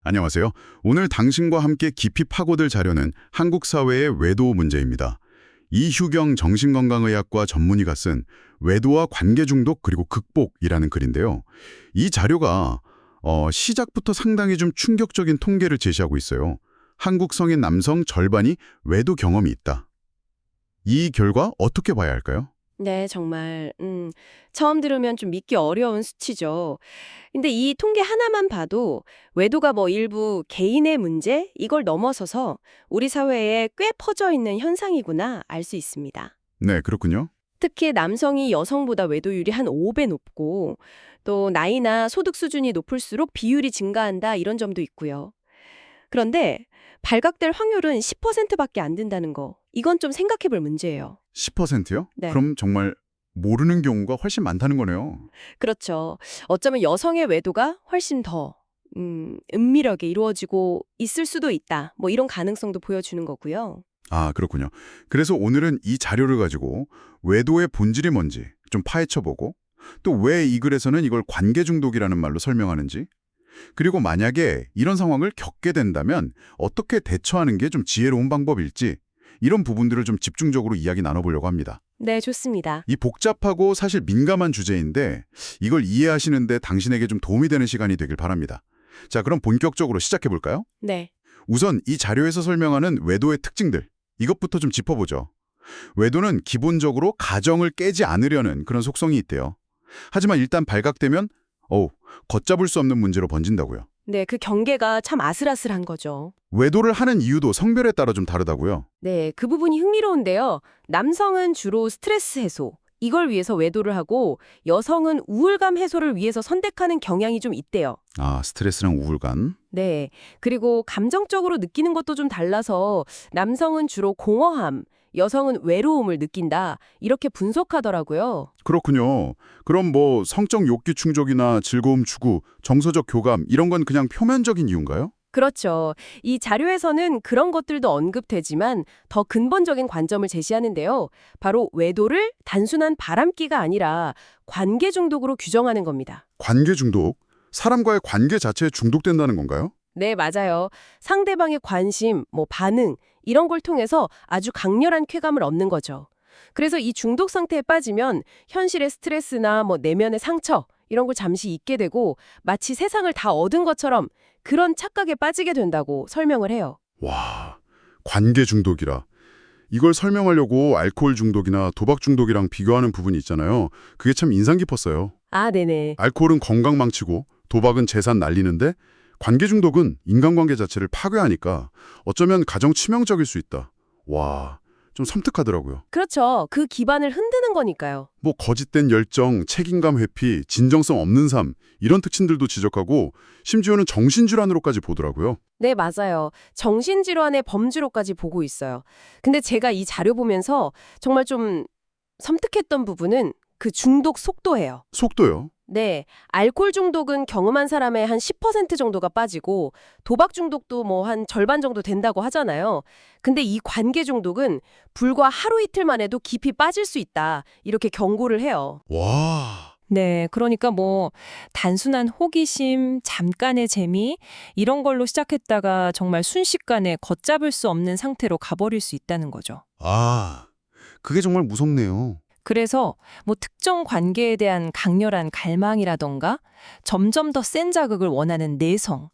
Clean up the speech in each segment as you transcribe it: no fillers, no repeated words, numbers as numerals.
안녕하세요. 오늘 당신과 함께 깊이 파고들 자료는 한국 사회의 외도 문제입니다. 이휴경 정신건강의학과 전문의가 쓴 외도와 관계 중독 그리고 극복이라는 글인데요. 이 자료가 시작부터 상당히 좀 충격적인 통계를 제시하고 있어요. 한국 성인 남성 절반이 외도 경험이 있다. 이 결과 어떻게 봐야 할까요? 네, 정말 처음 들으면 좀 믿기 어려운 수치죠. 근데 이 통계 하나만 봐도 외도가 뭐 일부 개인의 문제 이걸 넘어서서 우리 사회에 꽤 퍼져 있는 현상이구나 알 수 있습니다. 네, 그렇군요. 특히 남성이 여성보다 외도율이 한 5배 높고 또 나이나 소득 수준이 높을수록 비율이 증가한다 이런 점도 있고요. 그런데 발각될 확률은 10%밖에 안 된다는 거. 이건 좀 생각해 볼 문제예요. 10%요? 네. 그럼 정말 모르는 경우가 훨씬 많다는 거네요. 그렇죠. 어쩌면 여성의 외도가 훨씬 더 은밀하게 이루어지고 있을 수도 있다. 뭐 이런 가능성도 보여주는 거고요. 아, 그렇군요. 그래서 오늘은 이 자료를 가지고 외도의 본질이 뭔지 좀 파헤쳐보고 또 왜 이 글에서는 이걸 관계 중독이라는 말로 설명하는지 그리고 만약에 이런 상황을 겪게 된다면 어떻게 대처하는 게 좀 지혜로운 방법일지 이런 부분들을 좀 집중적으로 이야기 나눠보려고 합니다. 네, 좋습니다. 이 복잡하고 사실 민감한 주제인데 이걸 이해하시는데 당신에게 좀 도움이 되는 시간이 되길 바랍니다. 자, 그럼 본격적으로 시작해볼까요? 네. 우선 이 자료에서 설명하는 외도의 특징들, 이것부터 좀 짚어보죠. 외도는 기본적으로 가정을 깨지 않으려는 그런 속성이 있대요. 하지만 일단 발각되면 걷잡을 수 없는 문제로 번진다고요. 네, 그 경계가 참 아슬아슬한 거죠. 외도를 하는 이유도 성별에 따라 좀 다르다고요. 네, 그 부분이 흥미로운데요. 남성은 주로 스트레스 해소, 이걸 위해서 외도를 하고 여성은 우울감 해소를 위해서 선택하는 경향이 좀 있대요. 아, 스트레스랑 우울감. 네. 그리고 감정적으로 느끼는 것도 좀 달라서 남성은 주로 공허함, 여성은 외로움을 느낀다. 이렇게 분석하더라고요. 그렇군요. 그럼 뭐 성적 욕구 충족이나 즐거움 추구, 정서적 교감 이런 건 그냥 표면적인 이유인가요? 그렇죠. 이 자료에서는 그런 것들도 언급되지만 더 근본적인 관점을 제시하는데요. 바로 외도를 단순한 바람기가 아니라 관계 중독으로 규정하는 겁니다. 관계 중독? 사람과의 관계 자체에 중독된다는 건가요? 네, 맞아요. 상대방의 관심, 반응, 이런 걸 통해서 아주 강렬한 쾌감을 얻는 거죠. 그래서 이 중독 상태에 빠지면 현실의 스트레스나 내면의 상처, 이런 걸 잠시 잊게 되고 마치 세상을 다 얻은 것처럼 그런 착각에 빠지게 된다고 설명을 해요. 와, 관계 중독이라. 이걸 설명하려고 알코올 중독이나 도박 중독이랑 비교하는 부분이 있잖아요. 그게 참 인상 깊었어요. 아, 네네. 알코올은 건강 망치고 도박은 재산 날리는데 관계 중독은 인간관계 자체를 파괴하니까 어쩌면 가정 치명적일 수 있다. 와, 좀 섬뜩하더라고요. 그렇죠. 그 기반을 흔드는 거니까요. 뭐 거짓된 열정, 책임감 회피, 진정성 없는 삶 이런 특징들도 지적하고 심지어는 정신질환으로까지 보더라고요. 네, 맞아요. 정신질환의 범주로까지 보고 있어요. 근데 제가 이 자료 보면서 정말 좀 섬뜩했던 부분은 그 중독 속도예요. 속도요? 네, 알코올 중독은 경험한 사람의 한 10% 정도가 빠지고 도박 중독도 한 절반 정도 된다고 하잖아요. 근데 이 관계 중독은 불과 하루 이틀만 해도 깊이 빠질 수 있다. 이렇게 경고를 해요. 와, 네, 그러니까 단순한 호기심, 잠깐의 재미 이런 걸로 시작했다가 정말 순식간에 걷잡을 수 없는 상태로 가버릴 수 있다는 거죠. 그게 정말 무섭네요. 그래서 특정 관계에 대한 강렬한 갈망이라던가 점점 더 센 자극을 원하는 내성,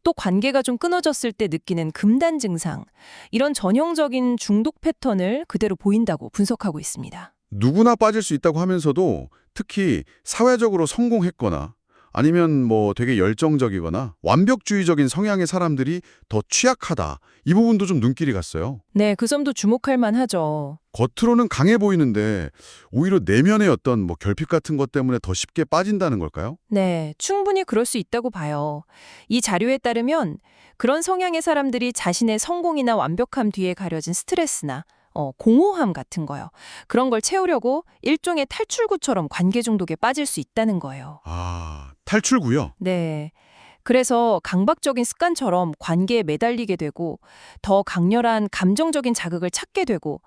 또 관계가 좀 끊어졌을 때 느끼는 금단 증상, 이런 전형적인 중독 패턴을 그대로 보인다고 분석하고 있습니다. 누구나 빠질 수 있다고 하면서도 특히 사회적으로 성공했거나 아니면 되게 열정적이거나 완벽주의적인 성향의 사람들이 더 취약하다. 이 부분도 좀 눈길이 갔어요. 네, 그 점도 주목할 만하죠. 겉으로는 강해 보이는데 오히려 내면의 어떤 결핍 같은 것 때문에 더 쉽게 빠진다는 걸까요? 네, 충분히 그럴 수 있다고 봐요. 이 자료에 따르면 그런 성향의 사람들이 자신의 성공이나 완벽함 뒤에 가려진 스트레스나 공허함 같은 거요. 그런 걸 채우려고 일종의 탈출구처럼 관계 중독에 빠질 수 있다는 거예요. 아, 탈출구요? 네. 그래서 강박적인 습관처럼 관계에 매달리게 되고 더 강렬한 감정적인 자극을 찾게 되고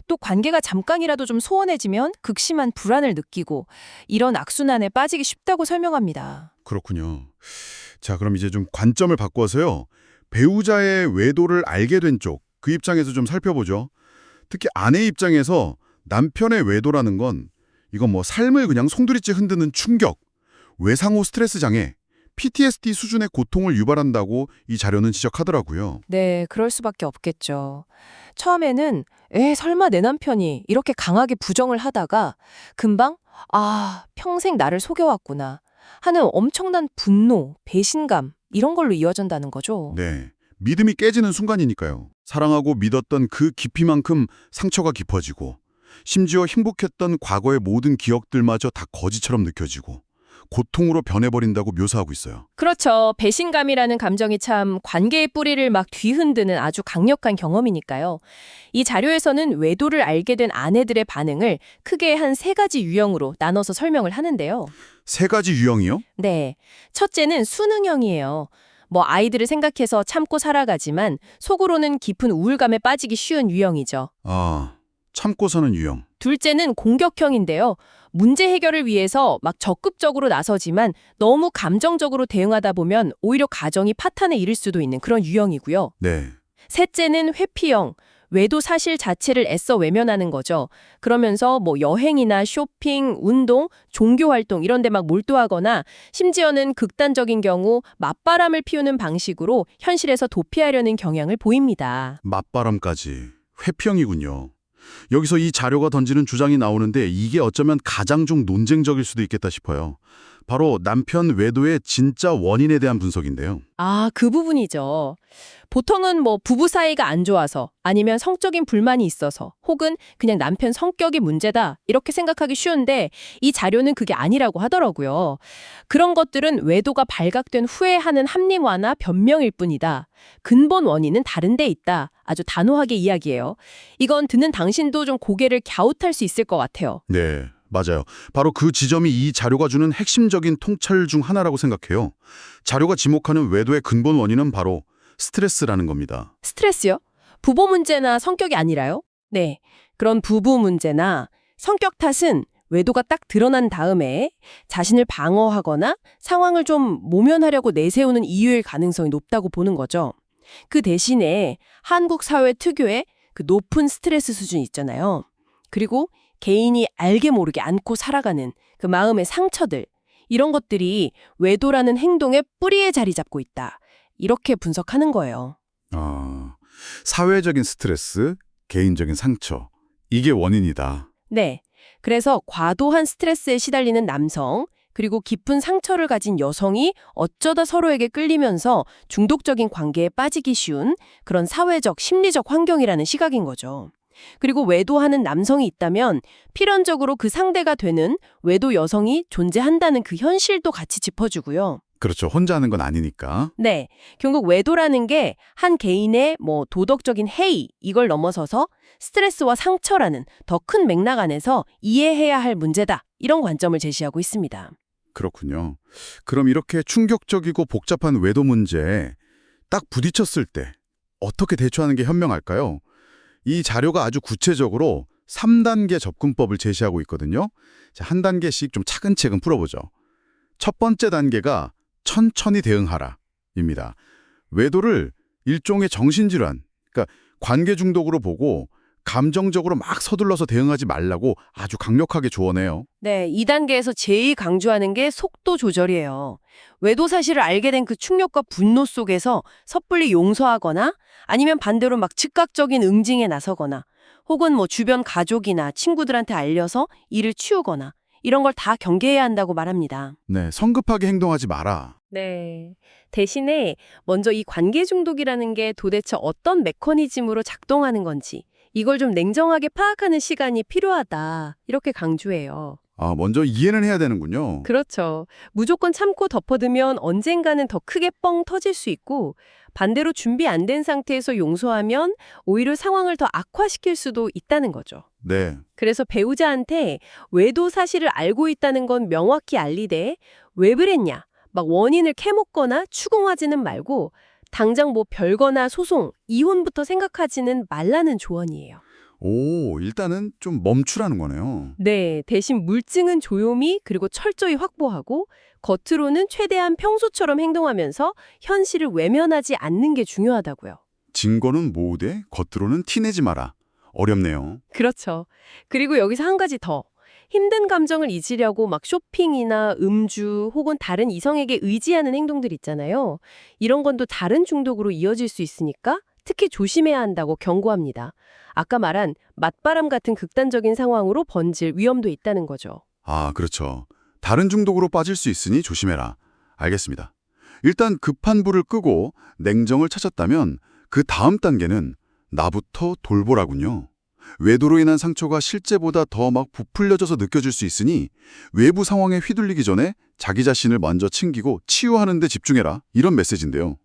또 관계가 잠깐이라도 좀 소원해지면 극심한 불안을 느끼고 이런 악순환에 빠지기 쉽다고 설명합니다. 그렇군요. 자, 그럼 이제 좀 관점을 바꿔서요. 배우자의 외도를 알게 된 쪽, 그 입장에서 좀 살펴보죠. 특히 아내 입장에서 남편의 외도라는 건 이건 뭐 삶을 그냥 송두리째 흔드는 충격, 외상후 스트레스 장애, PTSD 수준의 고통을 유발한다고 이 자료는 지적하더라고요. 네, 그럴 수밖에 없겠죠. 처음에는 설마 내 남편이 이렇게 강하게 부정을 하다가 금방 평생 나를 속여왔구나 하는 엄청난 분노, 배신감 이런 걸로 이어진다는 거죠. 네, 믿음이 깨지는 순간이니까요. 사랑하고 믿었던 그 깊이만큼 상처가 깊어지고 심지어 행복했던 과거의 모든 기억들마저 다 거짓처럼 느껴지고 고통으로 변해버린다고 묘사하고 있어요. 그렇죠. 배신감이라는 감정이 참 관계의 뿌리를 막 뒤흔드는 아주 강력한 경험이니까요. 이 자료에서는 외도를 알게 된 아내들의 반응을 크게 한 3가지 유형으로 나눠서 설명을 하는데요. 3가지 유형이요? 네. 첫째는 수능형이에요. 아이들을 생각해서 참고 살아가지만 속으로는 깊은 우울감에 빠지기 쉬운 유형이죠. 참고 사는 유형. 둘째는 공격형인데요. 문제 해결을 위해서 막 적극적으로 나서지만 너무 감정적으로 대응하다 보면 오히려 가정이 파탄에 이를 수도 있는 그런 유형이고요. 네. 셋째는 회피형. 외도 사실 자체를 애써 외면하는 거죠. 그러면서 여행이나 쇼핑, 운동, 종교 활동 이런 데 막 몰두하거나 심지어는 극단적인 경우 맞바람을 피우는 방식으로 현실에서 도피하려는 경향을 보입니다. 맞바람까지. 회피형이군요. 여기서 이 자료가 던지는 주장이 나오는데 이게 어쩌면 가장 좀 논쟁적일 수도 있겠다 싶어요. 바로 남편 외도의 진짜 원인에 대한 분석인데요. 그 부분이죠. 보통은 부부 사이가 안 좋아서 아니면 성적인 불만이 있어서 혹은 그냥 남편 성격이 문제다 이렇게 생각하기 쉬운데 이 자료는 그게 아니라고 하더라고요. 그런 것들은 외도가 발각된 후에 하는 합리화나 변명일 뿐이다. 근본 원인은 다른 데 있다. 아주 단호하게 이야기해요. 이건 듣는 당신도 좀 고개를 갸웃할 수 있을 것 같아요. 네, 맞아요. 바로 그 지점이 이 자료가 주는 핵심적인 통찰 중 하나라고 생각해요. 자료가 지목하는 외도의 근본 원인은 바로 스트레스라는 겁니다. 스트레스요? 부모 문제나 성격이 아니라요? 네, 그런 부부 문제나 성격 탓은 외도가 딱 드러난 다음에 자신을 방어하거나 상황을 좀 모면하려고 내세우는 이유일 가능성이 높다고 보는 거죠. 그 대신에 한국 사회 특유의 그 높은 스트레스 수준이 있잖아요. 그리고 개인이 알게 모르게 안고 살아가는 그 마음의 상처들, 이런 것들이 외도라는 행동의 뿌리에 자리 잡고 있다. 이렇게 분석하는 거예요. 사회적인 스트레스, 개인적인 상처, 이게 원인이다. 네. 그래서 과도한 스트레스에 시달리는 남성, 그리고 깊은 상처를 가진 여성이 어쩌다 서로에게 끌리면서 중독적인 관계에 빠지기 쉬운 그런 사회적, 심리적 환경이라는 시각인 거죠. 그리고 외도하는 남성이 있다면 필연적으로 그 상대가 되는 외도 여성이 존재한다는 그 현실도 같이 짚어주고요. 그렇죠. 혼자 하는 건 아니니까. 네. 결국 외도라는 게 한 개인의 도덕적인 해이, 이걸 넘어서서 스트레스와 상처라는 더 큰 맥락 안에서 이해해야 할 문제다. 이런 관점을 제시하고 있습니다. 그렇군요. 그럼 이렇게 충격적이고 복잡한 외도 문제에 딱 부딪혔을 때 어떻게 대처하는 게 현명할까요? 이 자료가 아주 구체적으로 3단계 접근법을 제시하고 있거든요. 자, 한 단계씩 좀 차근차근 풀어보죠. 첫 번째 단계가 천천히 대응하라입니다. 외도를 일종의 정신질환, 그러니까 관계 중독으로 보고 감정적으로 막 서둘러서 대응하지 말라고 아주 강력하게 조언해요. 네, 2단계에서 제일 강조하는 게 속도 조절이에요. 외도 사실을 알게 된 그 충격과 분노 속에서 섣불리 용서하거나 아니면 반대로 막 즉각적인 응징에 나서거나 혹은 주변 가족이나 친구들한테 알려서 일을 치우거나 이런 걸 다 경계해야 한다고 말합니다. 네, 성급하게 행동하지 마라. 네. 대신에 먼저 이 관계 중독이라는 게 도대체 어떤 메커니즘으로 작동하는 건지 이걸 좀 냉정하게 파악하는 시간이 필요하다. 이렇게 강조해요. 먼저 이해는 해야 되는군요. 그렇죠. 무조건 참고 덮어두면 언젠가는 더 크게 뻥 터질 수 있고 반대로 준비 안 된 상태에서 용서하면 오히려 상황을 더 악화시킬 수도 있다는 거죠. 네, 그래서 배우자한테 외도 사실을 알고 있다는 건 명확히 알리되 왜 그랬냐, 막 원인을 캐묻거나 추궁하지는 말고 당장 별거나 소송, 이혼부터 생각하지는 말라는 조언이에요. 일단은 좀 멈추라는 거네요. 네, 대신 물증은 조용히 그리고 철저히 확보하고 겉으로는 최대한 평소처럼 행동하면서 현실을 외면하지 않는 게 중요하다고요. 증거는 모으되 겉으로는 티내지 마라. 어렵네요. 그렇죠. 그리고 여기서 한 가지 더. 힘든 감정을 잊으려고 막 쇼핑이나 음주 혹은 다른 이성에게 의지하는 행동들 있잖아요. 이런 건 또 다른 중독으로 이어질 수 있으니까 특히 조심해야 한다고 경고합니다. 아까 말한 맞바람 같은 극단적인 상황으로 번질 위험도 있다는 거죠. 아, 그렇죠. 다른 중독으로 빠질 수 있으니 조심해라. 알겠습니다. 일단 급한 불을 끄고 냉정을 찾았다면 그 다음 단계는 나부터 돌보라군요. 외도로 인한 상처가 실제보다 더 막 부풀려져서 느껴질 수 있으니 외부 상황에 휘둘리기 전에 자기 자신을 먼저 챙기고 치유하는 데 집중해라. 이런 메시지인데요.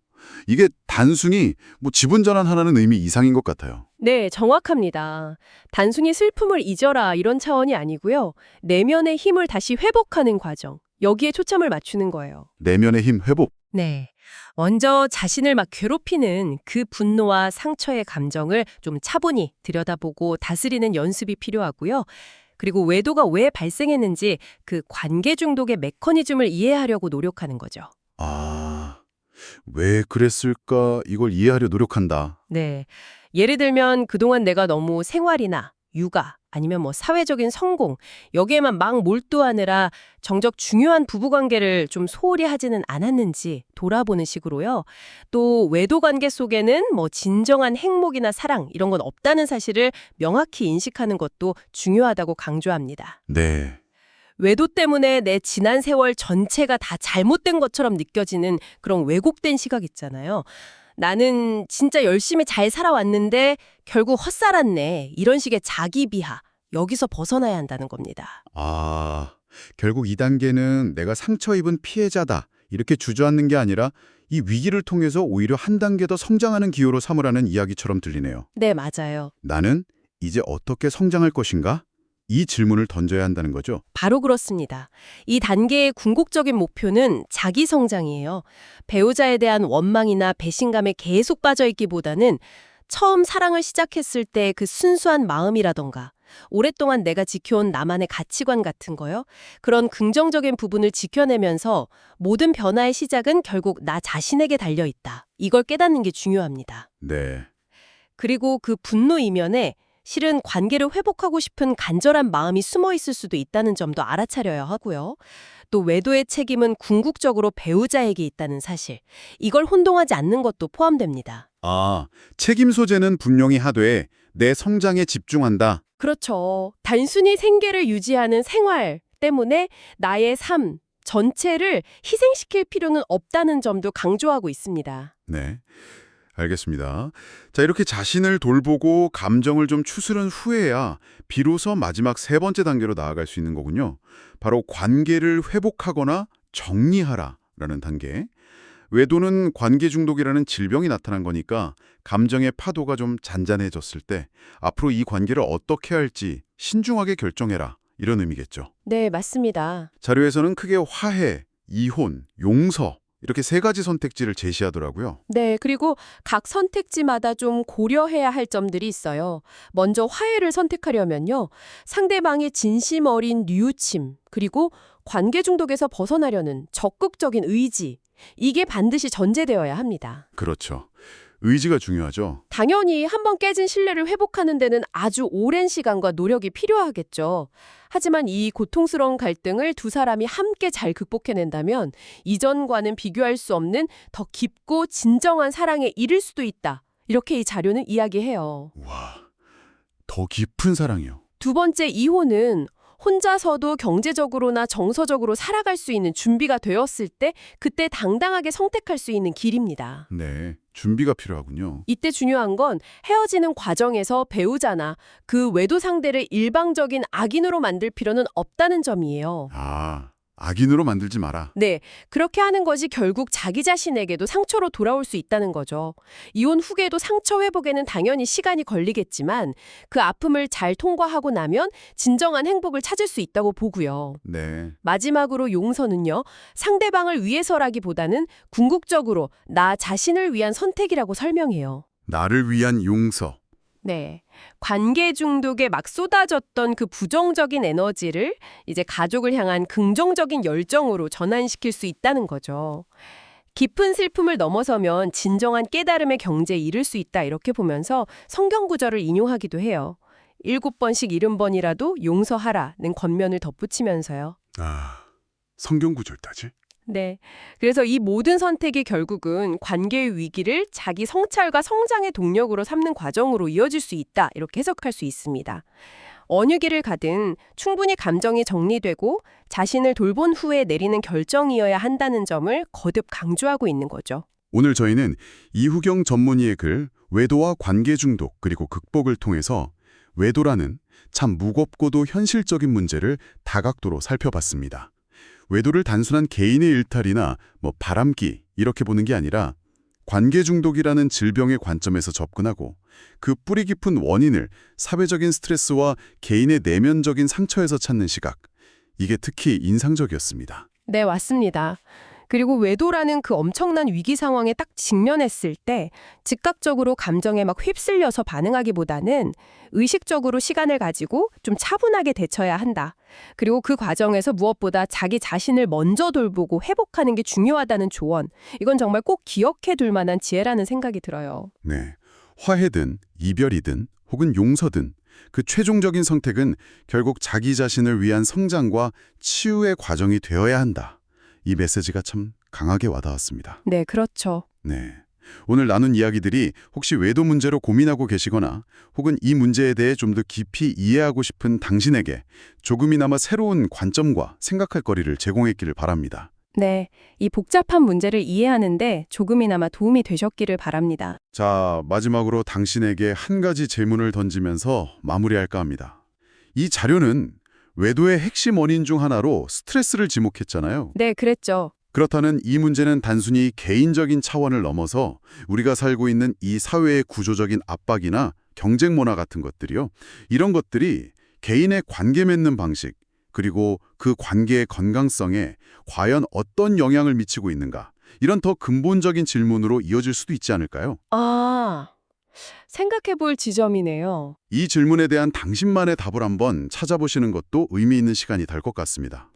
이게 단순히 지분 전환하라는 의미 이상인 것 같아요. 네, 정확합니다. 단순히 슬픔을 잊어라 이런 차원이 아니고요. 내면의 힘을 다시 회복하는 과정. 여기에 초점을 맞추는 거예요. 내면의 힘 회복. 네. 먼저 자신을 막 괴롭히는 그 분노와 상처의 감정을 좀 차분히 들여다보고 다스리는 연습이 필요하고요. 그리고 외도가 왜 발생했는지 그 관계 중독의 메커니즘을 이해하려고 노력하는 거죠. 아, 왜 그랬을까 이걸 이해하려 노력한다. 네. 예를 들면 그동안 내가 너무 생활이나 육아 아니면 사회적인 성공 여기에만 막 몰두하느라 정작 중요한 부부관계를 좀 소홀히 하지는 않았는지 돌아보는 식으로요. 또 외도 관계 속에는 진정한 행복이나 사랑 이런 건 없다는 사실을 명확히 인식하는 것도 중요하다고 강조합니다. 네. 외도 때문에 내 지난 세월 전체가 다 잘못된 것처럼 느껴지는 그런 왜곡된 시각 있잖아요. 나는 진짜 열심히 잘 살아왔는데 결국 헛살았네. 이런 식의 자기 비하. 여기서 벗어나야 한다는 겁니다. 아, 결국 2단계는 내가 상처 입은 피해자다. 이렇게 주저앉는 게 아니라 이 위기를 통해서 오히려 한 단계 더 성장하는 기회로 삼으라는 이야기처럼 들리네요. 네, 맞아요. 나는 이제 어떻게 성장할 것인가? 이 질문을 던져야 한다는 거죠. 바로 그렇습니다. 이 단계의 궁극적인 목표는 자기 성장이에요. 배우자에 대한 원망이나 배신감에 계속 빠져있기보다는 처음 사랑을 시작했을 때 그 순수한 마음이라던가 오랫동안 내가 지켜온 나만의 가치관 같은 거요. 그런 긍정적인 부분을 지켜내면서 모든 변화의 시작은 결국 나 자신에게 달려있다. 이걸 깨닫는 게 중요합니다. 네. 그리고 그 분노 이면에 실은 관계를 회복하고 싶은 간절한 마음이 숨어 있을 수도 있다는 점도 알아차려야 하고요. 또 외도의 책임은 궁극적으로 배우자에게 있다는 사실. 이걸 혼동하지 않는 것도 포함됩니다. 아, 책임 소재는 분명히 하되 내 성장에 집중한다. 그렇죠. 단순히 생계를 유지하는 생활 때문에 나의 삶 전체를 희생시킬 필요는 없다는 점도 강조하고 있습니다. 네. 알겠습니다. 자, 이렇게 자신을 돌보고 감정을 좀 추스른 후에야 비로소 마지막 3번째 단계로 나아갈 수 있는 거군요. 바로 관계를 회복하거나 정리하라라는 단계. 외도는 관계 중독이라는 질병이 나타난 거니까 감정의 파도가 좀 잔잔해졌을 때 앞으로 이 관계를 어떻게 할지 신중하게 결정해라. 이런 의미겠죠. 네, 맞습니다. 자료에서는 크게 화해, 이혼, 용서 이렇게 3가지 선택지를 제시하더라고요. 네, 그리고 각 선택지마다 좀 고려해야 할 점들이 있어요. 먼저 화해를 선택하려면요. 상대방의 진심 어린 뉘우침, 그리고 관계 중독에서 벗어나려는 적극적인 의지, 이게 반드시 전제되어야 합니다. 그렇죠. 의지가 중요하죠. 당연히 한번 깨진 신뢰를 회복하는 데는 아주 오랜 시간과 노력이 필요하겠죠. 하지만 이 고통스러운 갈등을 두 사람이 함께 잘 극복해낸다면 이전과는 비교할 수 없는 더 깊고 진정한 사랑에 이를 수도 있다. 이렇게 이 자료는 이야기해요. 와, 더 깊은 사랑이요. 두 번째, 이혼은 혼자서도 경제적으로나 정서적으로 살아갈 수 있는 준비가 되었을 때 그때 당당하게 선택할 수 있는 길입니다. 네, 준비가 필요하군요. 이때 중요한 건 헤어지는 과정에서 배우자나 그 외도 상대를 일방적인 악인으로 만들 필요는 없다는 점이에요. 아, 악인으로 만들지 마라. 네, 그렇게 하는 것이 결국 자기 자신에게도 상처로 돌아올 수 있다는 거죠. 이혼 후에도 상처 회복에는 당연히 시간이 걸리겠지만 그 아픔을 잘 통과하고 나면 진정한 행복을 찾을 수 있다고 보고요. 네, 마지막으로 용서는요, 상대방을 위해서라기보다는 궁극적으로 나 자신을 위한 선택이라고 설명해요. 나를 위한 용서. 네. 관계 중독에 막 쏟아졌던 그 부정적인 에너지를 이제 가족을 향한 긍정적인 열정으로 전환시킬 수 있다는 거죠. 깊은 슬픔을 넘어서면 진정한 깨달음의 경지에 이를 수 있다 이렇게 보면서 성경 구절을 인용하기도 해요. 7번씩 70번이라도 용서하라는 권면을 덧붙이면서요. 아, 성경 구절까지? 네. 그래서 이 모든 선택이 결국은 관계의 위기를 자기 성찰과 성장의 동력으로 삼는 과정으로 이어질 수 있다. 이렇게 해석할 수 있습니다. 어느 길을 가든 충분히 감정이 정리되고 자신을 돌본 후에 내리는 결정이어야 한다는 점을 거듭 강조하고 있는 거죠. 오늘 저희는 이후경 전문의의 글 외도와 관계 중독 그리고 극복을 통해서 외도라는 참 무겁고도 현실적인 문제를 다각도로 살펴봤습니다. 외도를 단순한 개인의 일탈이나 바람기 이렇게 보는 게 아니라 관계 중독이라는 질병의 관점에서 접근하고 그 뿌리 깊은 원인을 사회적인 스트레스와 개인의 내면적인 상처에서 찾는 시각. 이게 특히 인상적이었습니다. 네, 맞습니다. 그리고 외도라는 그 엄청난 위기 상황에 딱 직면했을 때 즉각적으로 감정에 막 휩쓸려서 반응하기보다는 의식적으로 시간을 가지고 좀 차분하게 대처해야 한다. 그리고 그 과정에서 무엇보다 자기 자신을 먼저 돌보고 회복하는 게 중요하다는 조언. 이건 정말 꼭 기억해 둘 만한 지혜라는 생각이 들어요. 네, 화해든 이별이든 혹은 용서든 그 최종적인 선택은 결국 자기 자신을 위한 성장과 치유의 과정이 되어야 한다. 이 메시지가 참 강하게 와닿았습니다. 네, 그렇죠. 네. 오늘 나눈 이야기들이 혹시 외도 문제로 고민하고 계시거나 혹은 이 문제에 대해 좀 더 깊이 이해하고 싶은 당신에게 조금이나마 새로운 관점과 생각할 거리를 제공했기를 바랍니다. 네, 이 복잡한 문제를 이해하는데 조금이나마 도움이 되셨기를 바랍니다. 자, 마지막으로 당신에게 한 가지 질문을 던지면서 마무리할까 합니다. 이 자료는 외도의 핵심 원인 중 하나로 스트레스를 지목했잖아요. 네, 그랬죠. 그렇다는 이 문제는 단순히 개인적인 차원을 넘어서 우리가 살고 있는 이 사회의 구조적인 압박이나 경쟁 문화 같은 것들이요. 이런 것들이 개인의 관계 맺는 방식, 그리고 그 관계의 건강성에 과연 어떤 영향을 미치고 있는가? 이런 더 근본적인 질문으로 이어질 수도 있지 않을까요? 아, 생각해 볼 지점이네요. 이 질문에 대한 당신만의 답을 한번 찾아보시는 것도 의미 있는 시간이 될 것 같습니다.